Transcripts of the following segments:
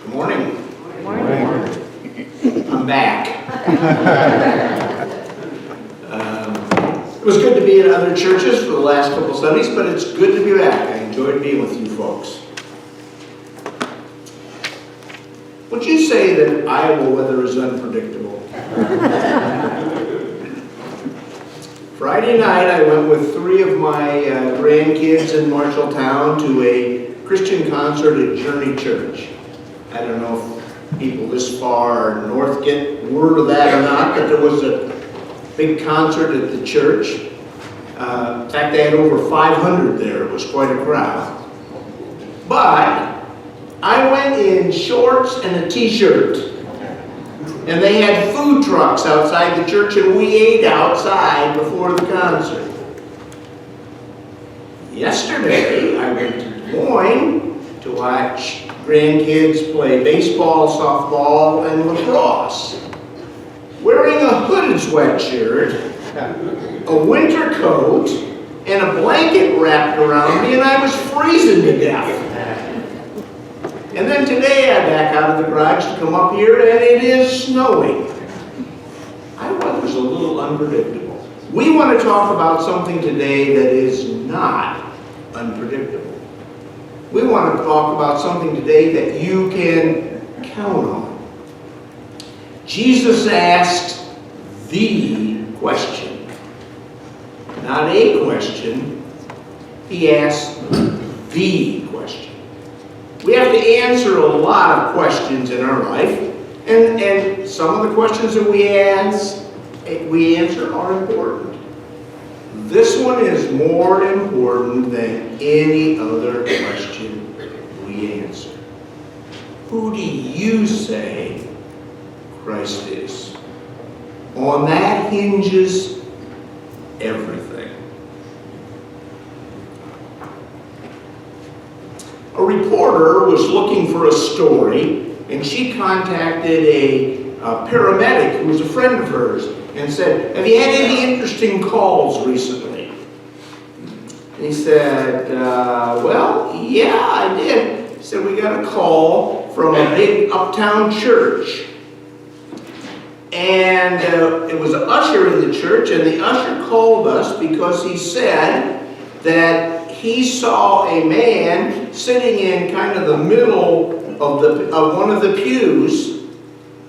Good morning. Good morning. I'm back. It was good to be in other churches for the last couple Sundays, but it's good to be back. I enjoyed being with you folks. Would you say that Iowa weather is unpredictable? Friday night, I went with 3 of my grandkids in Marshalltown to a Christian concert at Journey Church. I don't know if people this far north get word of that or not, but there was a big concert at the church. In fact, they had over 500 there. It was quite a crowd. But I went in shorts and a t-shirt. And they had food trucks outside the church, and we ate outside before the concert. Yesterday, I went to Des Moines to watch grandkids play baseball, softball, and lacrosse. Wearing a hooded sweatshirt, a winter coat, and a blanket wrapped around me, and I was freezing to death. And then today I back out of the garage to come up here, and it is snowing. I was a little unpredictable. We want to talk about something today that is not unpredictable. We want to talk about something today that you can count on. Jesus asked the question. Not a question. He asked the question. We have to answer a lot of questions in our life, and some of the questions that we answer are important. This one is more important than any other question we answer. Who do you say Christ is? On that hinges everything. A reporter was looking for a story, and she contacted a paramedic who was a friend of hers and said, "Have you had any interesting calls recently?" And he said, "Well, yeah, I did." He said, "We got a call from a big uptown church. And it was an usher in the church, and the usher called us because he said that he saw a man sitting in kind of the middle of one of the pews,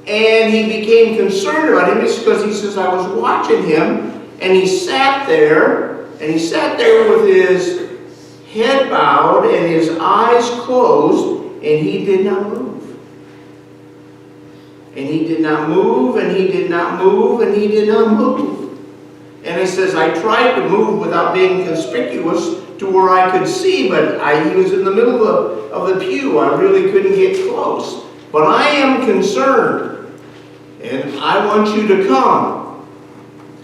and he became concerned about him. It's because he says, I was watching him, and he sat there with his head bowed and his eyes closed, and he did not move. And he did not move, and he did not move, and he did not move. And he says, I tried to move without being conspicuous to where I could see, but he was in the middle of the pew. I really couldn't get close. But I am concerned, and I want you to come."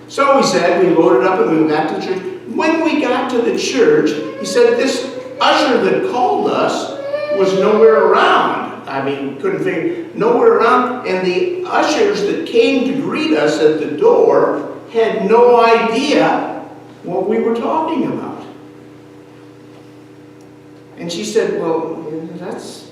So he said, we loaded up and we got to church. When we got to the church, he said this usher that called us was nowhere around. I mean, couldn't figure, nowhere around. And the ushers that came to greet us at the door had no idea what we were talking about. And she said, "Well, that's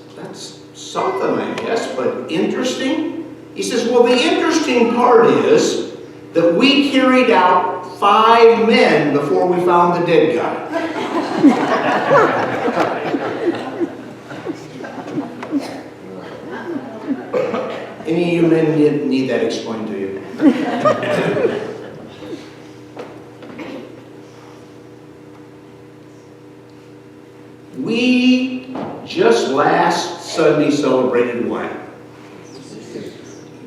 something, I guess, but interesting." He says, "Well, the interesting part is that we carried out 5 men before we found the dead guy." Any of you men didn't need that explained to you? We just last Sunday celebrated what?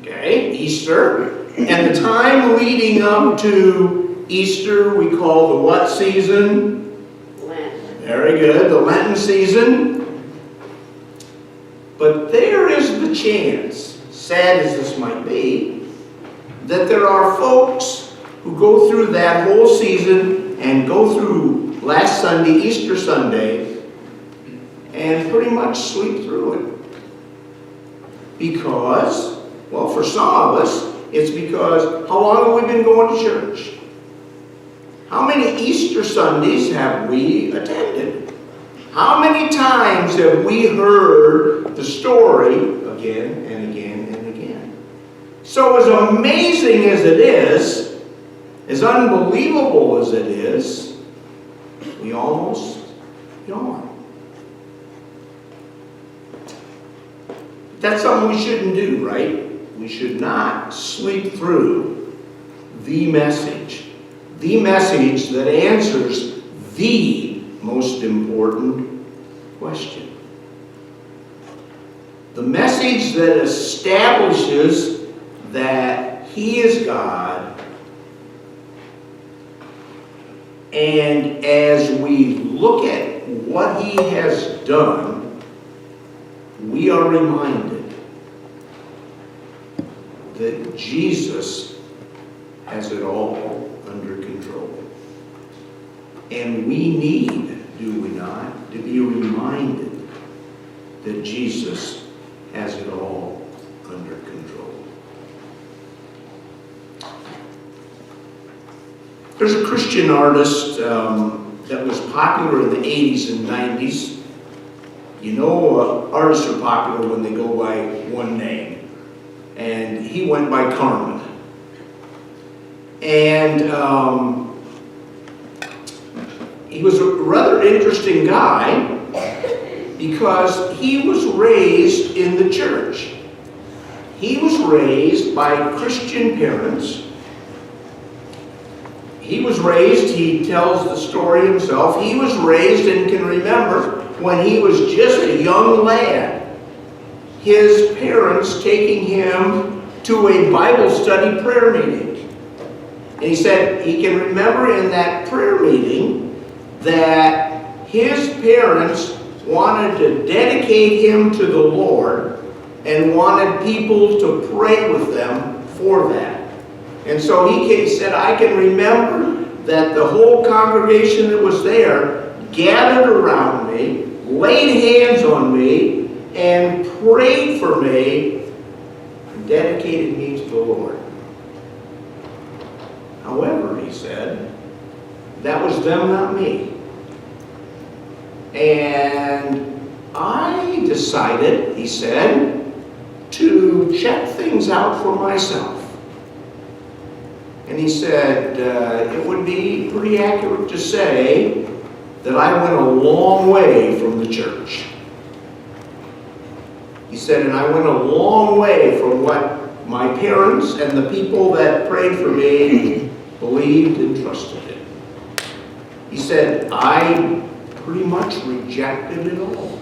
Okay, Easter. And the time leading up to Easter we call the what season? Lent. Very good, the Lenten season. But there is the chance, sad as this might be, that there are folks who go through that whole season and go through last Sunday, Easter Sunday, and pretty much sleep through it. Because, well, for some of us, it's because, how long have we been going to church? How many Easter Sundays have we attended? How many times have we heard the story again and again and again. So as amazing as it is, as unbelievable as it is, we almost yawn. That's something we shouldn't do, right? We should not sleep through the message that answers the most important question. The message that establishes that He is God, and as we look at what He has done, we are reminded that Jesus has it all under control. And we need, do we not, to be reminded that Jesus has it all under control. There's a Christian artist that was popular in the 80s and 90s. You know, artists are popular when they go by one name. And he went by Carmen. And he was a rather interesting guy because he was raised in the church. He was raised by Christian parents. He was raised, he tells the story himself, he was raised and can remember when he was just a young lad, his parents taking him to a Bible study prayer meeting. And he said he can remember in that prayer meeting that his parents wanted to dedicate him to the Lord and wanted people to pray with them for that. And so he said, I can remember that the whole congregation that was there gathered around me, laid hands on me, and prayed for me, and dedicated me to the Lord. However, he said, that was them, not me. And I decided, he said, to check things out for myself. And he said, it would be pretty accurate to say that I went a long way from the church. He said, and I went a long way from what my parents and the people that prayed for me believed and trusted in. He said, I pretty much rejected it all.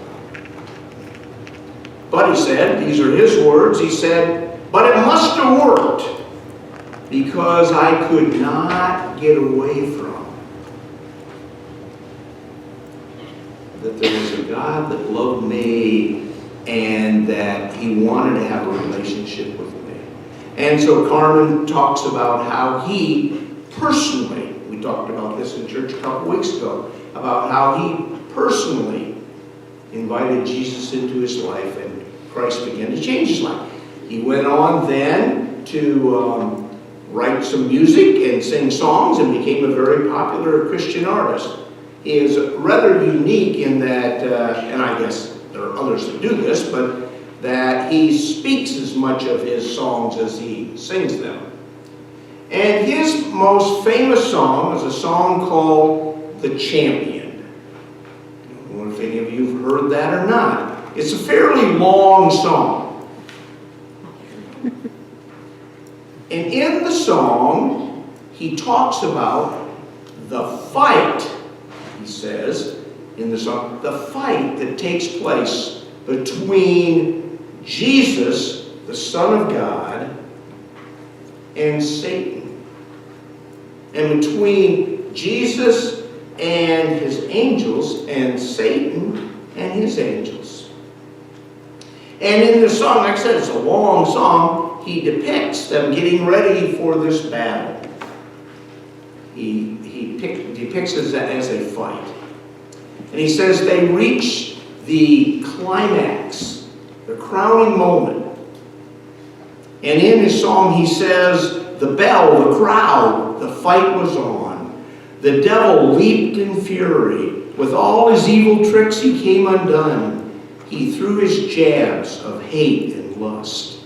But he said, these are his words, he said, but it must have worked because I could not get away from that there was a God that loved me and that He wanted to have a relationship with me. And so Carmen talks about how he personally, we talked about this in church a couple weeks ago, about how he personally invited Jesus into his life and Christ began to change his life. He went on then to write some music and sing songs and became a very popular Christian artist. He is rather unique in that, and I guess there are others that do this, but that he speaks as much of his songs as he sings them. And his most famous song is a song called The Champion. I don't know if any of you have heard that or not. It's a fairly long song. And in the song, he talks about the fight, he says, in the song, the fight that takes place between Jesus, the Son of God, and Satan. And between Jesus and his angels, and Satan and his angels. And in the song, like I said, it's a long song, he depicts them getting ready for this battle. He depicts it as a fight. And he says they reach the climax, the crowning moment. And in his song he says, the bell, the crowd, the fight was on. The devil leaped in fury. With all his evil tricks he came undone. He threw his jabs of hate and lust,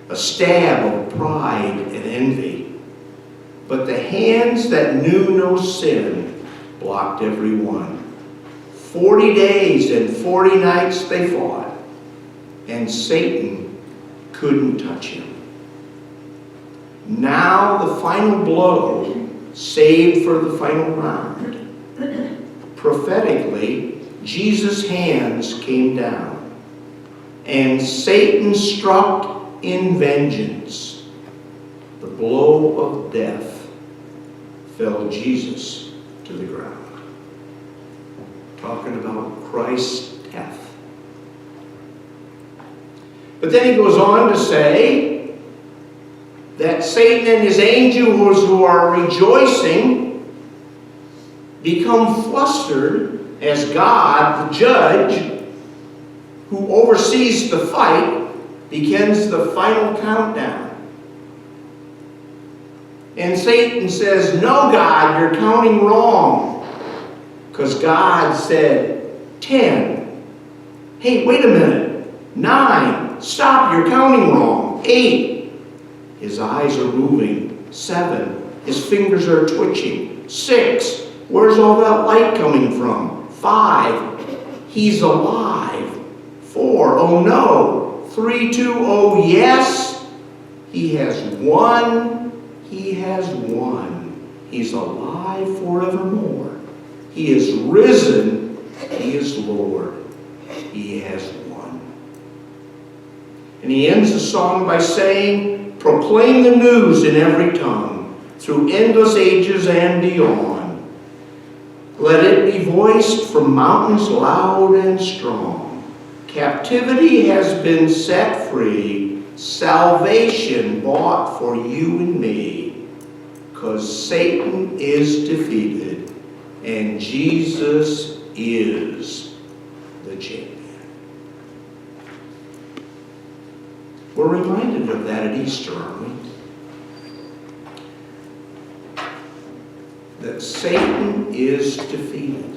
a stab of pride and envy. But the hands that knew no sin blocked every one. 40 days and 40 nights they fought, and Satan couldn't touch him. Now the final blow, saved for the final round. Prophetically, Jesus' hands came down, and Satan struck in vengeance. The blow of death fell Jesus to the ground. Talking about Christ's death. But then he goes on to say that Satan and his angels who are rejoicing become flustered as God, the judge, who oversees the fight, begins the final countdown. And Satan says, "No, God, you're counting wrong." Because God said 10. Hey, wait a minute. 9. Stop, you're counting wrong. 8. His eyes are moving. 7. His fingers are twitching. 6. Where's all that light coming from? 5. He's alive. 4. Oh no. 3, 2, oh yes. He has won. He has won. He's alive forevermore. He is risen. He is Lord. He has won. And he ends the song by saying, proclaim the news in every tongue, through endless ages and beyond. Let it be voiced from mountains loud and strong. Captivity has been set free, salvation bought for you and me, 'cause Satan is defeated and Jesus is the champion. We're reminded of that at Easter, aren't we? That Satan is defeated.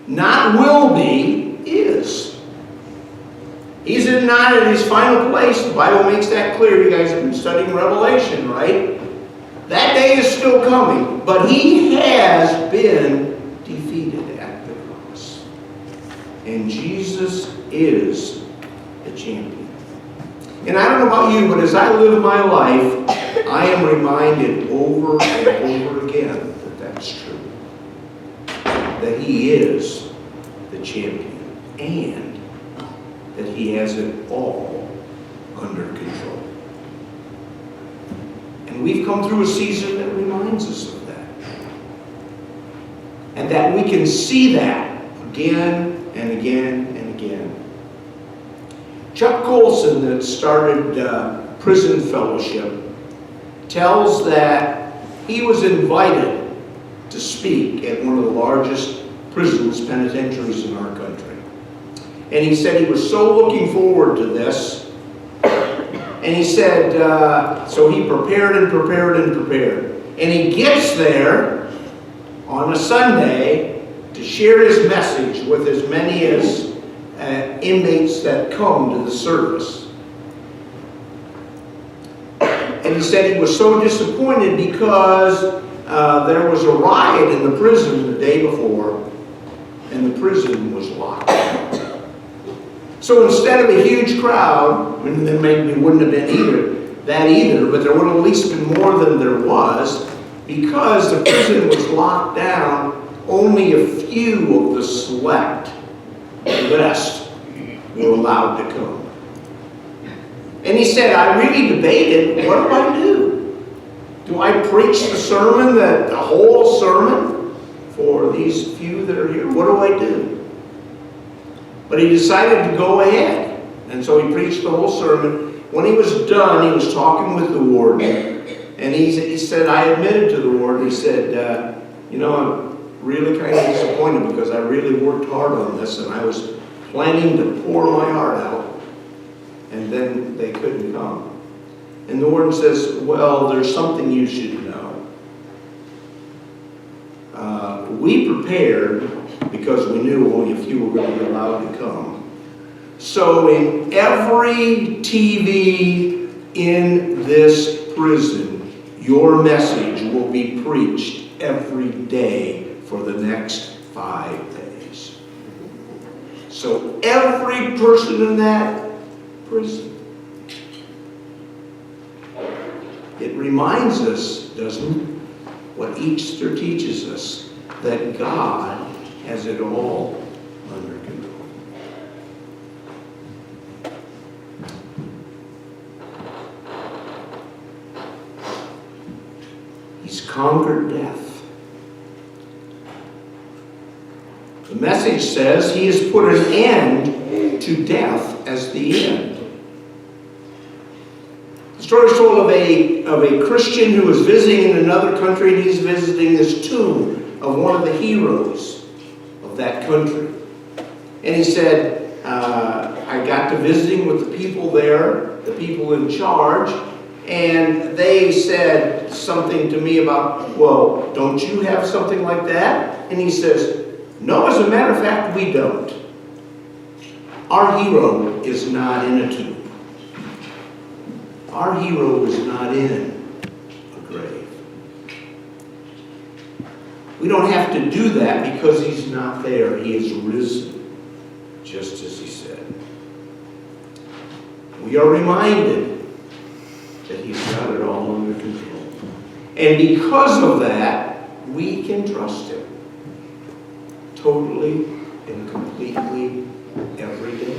Not will be, is. He's not at his final place. The Bible makes that clear. You guys have been studying Revelation, right? That day is still coming, but he has been defeated at the cross. And Jesus is the champion. And I don't know about you, but as I live my life, I am reminded over and over again that that's true. That he is the champion and that he has it all under control. And we've come through a season that reminds us of that. And that we can see that again and again and again. Chuck Colson, that started Prison Fellowship, tells that he was invited to speak at one of the largest prisons, penitentiaries in our country. And he said he was so looking forward to this. And he said, so he prepared and prepared and prepared. And he gets there on a Sunday to share his message with as many as inmates that come to the service. And he said he was so disappointed because there was a riot in the prison the day before, and the prison was locked down. So instead of a huge crowd, and there maybe wouldn't have been either, but there would have at least been more than there was, because the prison was locked down, only a few of the select list were allowed to come. And he said, I really debated, what do I do? Do I preach the sermon, the whole sermon, for these few that are here? What do I do? But he decided to go ahead. And so he preached the whole sermon. When he was done, he was talking with the warden. And he said, I admitted to the warden, he said, you know, I'm really kind of disappointed because I really worked hard on this and I was planning to pour my heart out. And then they couldn't come. And the warden says, well, there's something you should know. We prepared because we knew only a few were going to be allowed to come. So in every TV in this prison, your message will be preached every day for the next 5 days. So every person in that prison. It reminds us, doesn't it, what Easter teaches us, that God has it all under control. He's conquered death. The message says he has put an end to death as the end. The story is told of a Christian who was visiting in another country, and he's visiting this tomb of one of the heroes of that country. And he said, I got to visiting with the people there, the people in charge, and they said something to me about, well, don't you have something like that? And he says, no, as a matter of fact, we don't. Our hero is not in a tomb. Our hero is not in a grave. We don't have to do that because he's not there. He is risen, just as he said. We are reminded that he's got it all under control. And because of that, we can trust him. Totally and completely every day.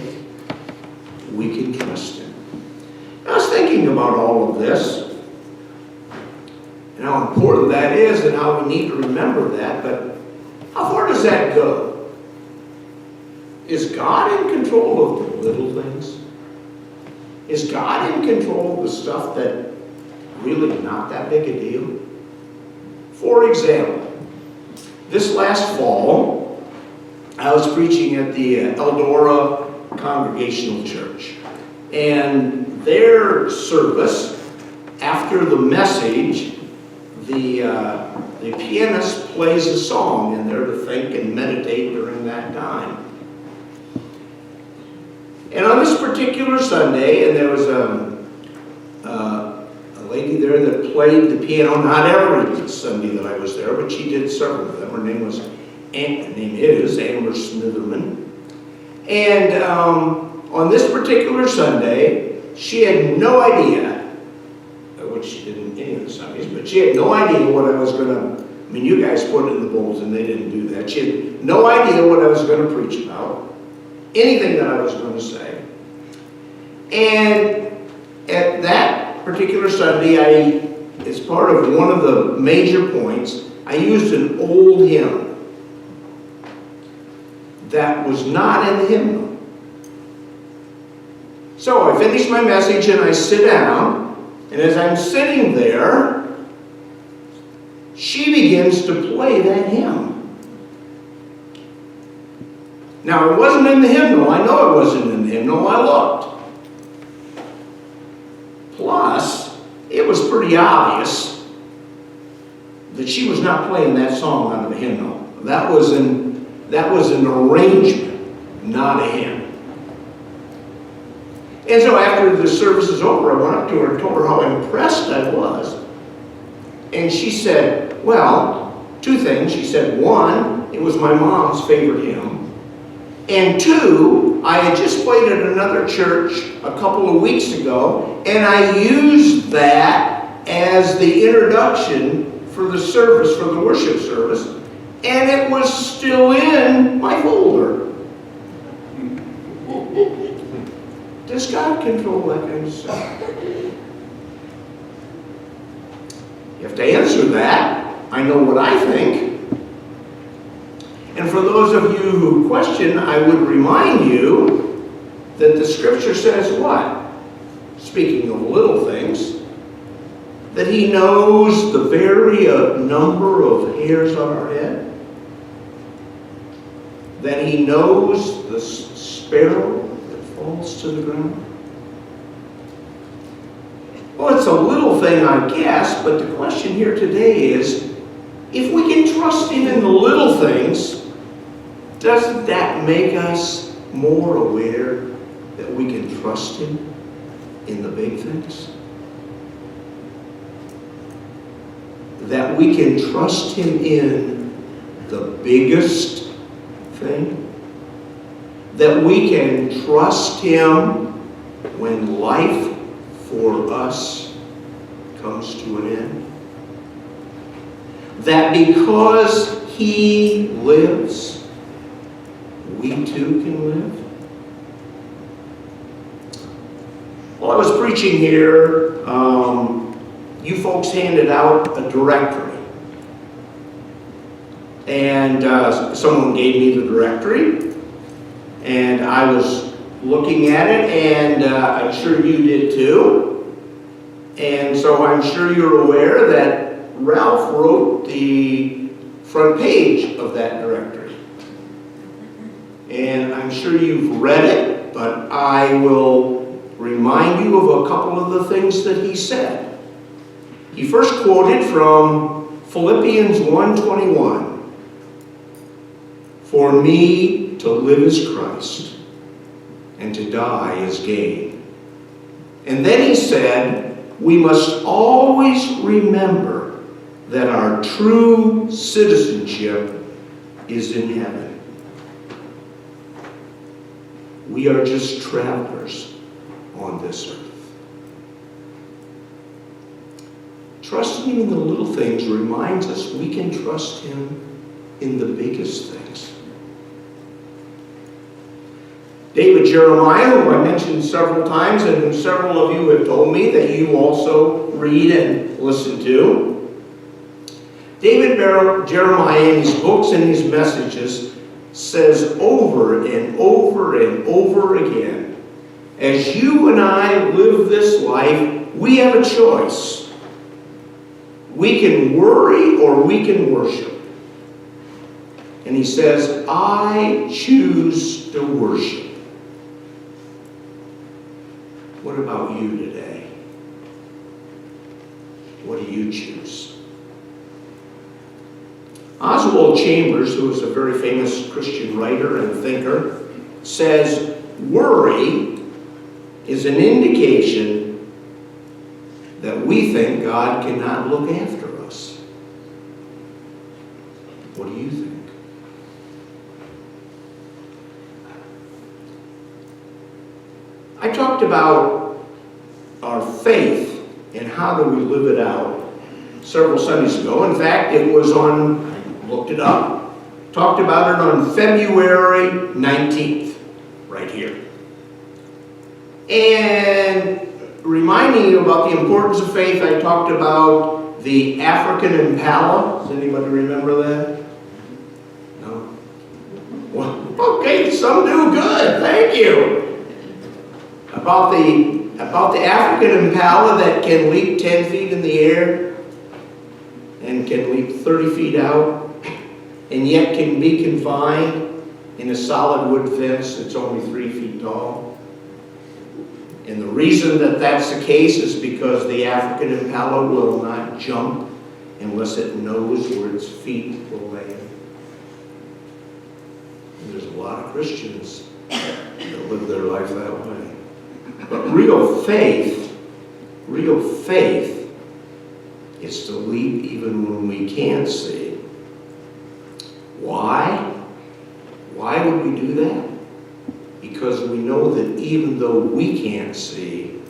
We can trust him. I was thinking about all of this and how important that is and how we need to remember that, but how far does that go? Is God in control of the little things? Is God in control of the stuff that really not that big a deal? For example, this last fall, I was preaching at the Eldora Congregational Church, and their service, after the message, the pianist plays a song in there to think and meditate during that time. And on this particular Sunday, and there was a lady there that played the piano, not every Sunday that I was there, but she did several of them. Her name is Amber Smitherman. And on this particular Sunday, she had no idea, which she didn't any of the Sundays, but she had no idea what I was going to, I mean, you guys put it in the bulletin, they didn't do that. She had no idea what I was going to preach about, anything that I was going to say. And at that particular Sunday, as part of one of the major points, I used an old hymn that was not in the hymnal. So I finish my message and I sit down, and as I'm sitting there, she begins to play that hymn. Now, it wasn't in the hymnal. I know it wasn't in the hymnal. I looked. Plus, it was pretty obvious that she was not playing that song out of the hymnal. That was an arrangement, not a hymn. And so after the service is over, I went up to her and told her how impressed I was. And she said, well, 2 things. She said, 1, it was my mom's favorite hymn. And 2, I had just played at another church a couple of weeks ago, and I used that as the introduction for the service, for the worship service, and it was still in my folder. Does God control that kind of stuff? You have to answer that. I know what I think. And for those of you who question, I would remind you that the Scripture says what? Speaking of little things, that He knows the very number of hairs on our head, that He knows the sparrow falls to the ground. Well, it's a little thing, I guess, but the question here today is, if we can trust Him in the little things, doesn't that make us more aware that we can trust Him in the big things? That we can trust Him in the biggest thing? That we can trust Him when life for us comes to an end? That because He lives, we too can live? While I was preaching here, you folks handed out a directory. And someone gave me the directory, and I was looking at it, and I'm sure you did too. And so I'm sure you're aware that Ralph wrote the front page of that directory. And I'm sure you've read it, but I will remind you of a couple of the things that he said. He first quoted from Philippians 1:21. For me to live is Christ, and to die is gain. And then he said, we must always remember that our true citizenship is in heaven. We are just travelers on this earth. Trusting Him in the little things reminds us we can trust Him in the biggest things. David Jeremiah, who I mentioned several times and who several of you have told me that you also read and listen to. David Jeremiah, in his books and his messages, says over and over and over again, as you and I live this life, we have a choice. We can worry or we can worship. And he says, I choose to worship. What about you today? What do you choose? Oswald Chambers, who is a very famous Christian writer and thinker, says, worry is an indication that we think God cannot look after us. What do you think? I talked about our faith and how do we live it out several Sundays ago. In fact, it was on, I looked it up, talked about it on February 19th, right here. And reminding you about the importance of faith, I talked about the African impala. Does anybody remember that? No? Well, okay, some do. Good, thank you. About the African impala that can leap 10 feet in the air and can leap 30 feet out and yet can be confined in a solid wood fence that's only 3 feet tall. And the reason that that's the case is because the African impala will not jump unless it knows where its feet will land. And there's a lot of Christians that live their life that way. But real faith is to leap even when we can't see. Why? Why would we do that? Because we know that even though we can't see,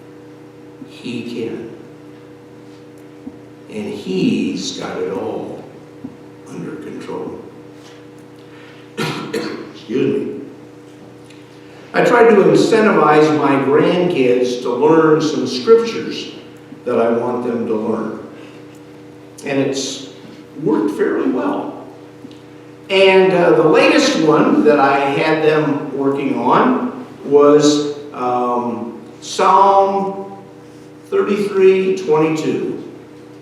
He can. And He's got it all under control. Excuse me. I tried to incentivize my grandkids to learn some scriptures that I want them to learn. And it's worked fairly well. And the latest one that I had them working on was Psalm 33:22.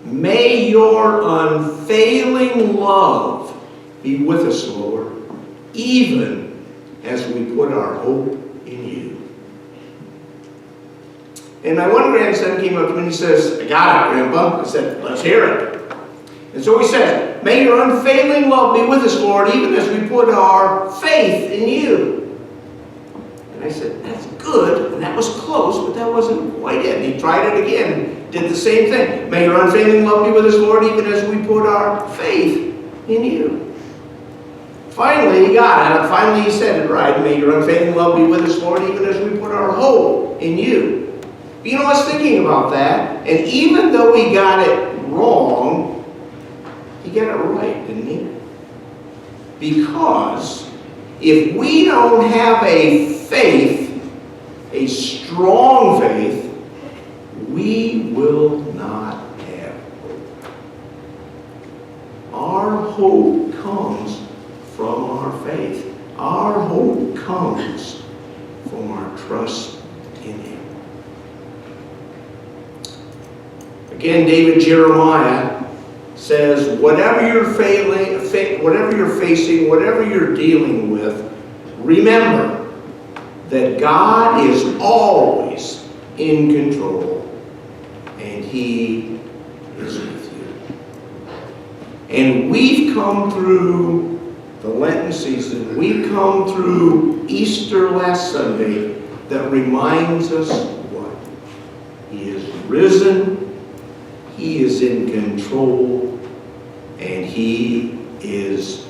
May your unfailing love be with us, Lord, even as we put our hope in you. And my one grandson came up to me and he says, I got it, Grandpa. I said, let's hear it. And so he says, may your unfailing love be with us, Lord, even as we put our faith in you. And I said, that's good. good, and that was close, but that wasn't quite it. And he tried it again, did the same thing. May your unfailing love be with us, Lord, even as we put our faith in you. Finally, he got it. Finally, he said it right. May your unfailing love be with us, Lord, even as we put our hope in you. But you know, I was thinking about that, and even though he got it wrong, he got it right, didn't he? Because if we don't have a faith, a strong faith, we will not have hope. Our hope comes from our faith. Our hope comes from our trust in him. Again, David Jeremiah says, whatever you're facing, whatever you're dealing with, remember that God is always in control and he is with you. And we've come through the Lenten season, we've come through Easter last Sunday that reminds us what? He is risen, he is in control, and he is